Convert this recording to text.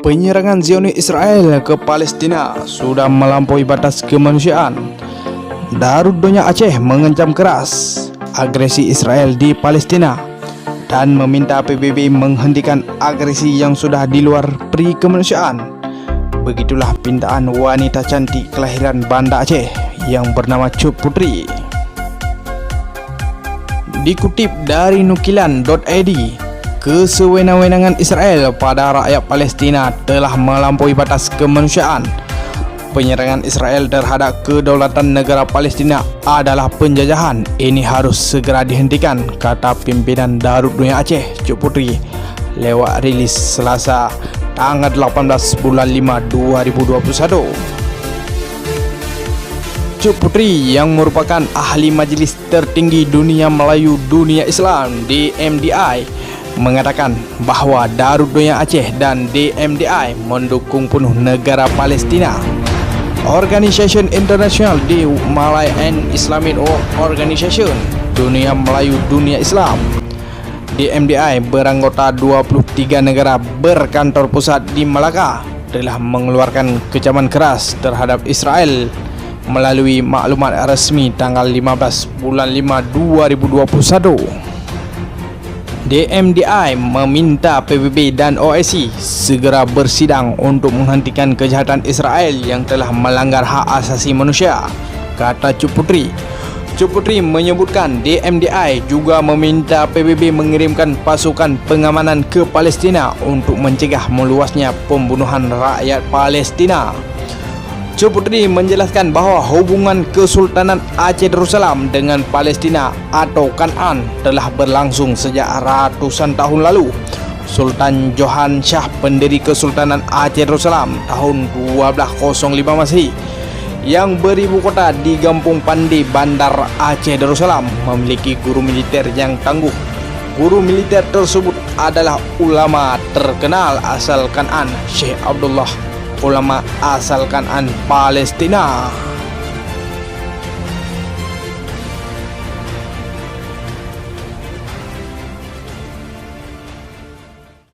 Penyerangan Zionis Israel ke Palestina sudah melampaui batas kemanusiaan. Darut Donya Aceh mengancam keras agresi Israel di Palestina dan meminta PBB menghentikan agresi yang sudah di luar peri kemanusiaan. Begitulah pintaan wanita cantik kelahiran Banda Aceh yang bernama Cut Putri. Dikutip dari nukilan.id, kesewenang-wenangan Israel pada rakyat Palestina telah melampaui batas kemanusiaan. Penyerangan Israel terhadap kedaulatan negara Palestina adalah penjajahan. Ini harus segera dihentikan, kata pimpinan Darut Donya Aceh, Cut Putri, lewat rilis Selasa tanggal 18 bulan 5 2021. Cut Putri yang merupakan ahli Majlis Tertinggi Dunia Melayu Dunia Islam DMDI mengatakan bahawa Darut Donya Aceh dan DMDI mendukung penuh negara Palestina. Organisasi internasional di Malay and Islamic Organization Dunia Melayu Dunia Islam DMDI beranggota 23 negara berkantor pusat di Melaka telah mengeluarkan kecaman keras terhadap Israel melalui maklumat resmi tanggal 15 bulan 5 2021. DMDI meminta PBB dan OIC segera bersidang untuk menghentikan kejahatan Israel yang telah melanggar hak asasi manusia, kata Cut Putri. Cut Putri menyebutkan DMDI juga meminta PBB mengirimkan pasukan pengamanan ke Palestina untuk mencegah meluasnya pembunuhan rakyat Palestina. Cut Putri menjelaskan bahawa hubungan Kesultanan Aceh Darussalam dengan Palestina atau Kan'an telah berlangsung sejak ratusan tahun lalu. Sultan Johan Shah, pendiri Kesultanan Aceh Darussalam tahun 1205 Masehi, yang beribu kota di Kampung Pandi, Bandar Aceh Darussalam, memiliki guru militer yang tangguh. Guru militer tersebut adalah ulama terkenal asal Kan'an, Syekh Abdullah, ulama asal Kan'an Palestina.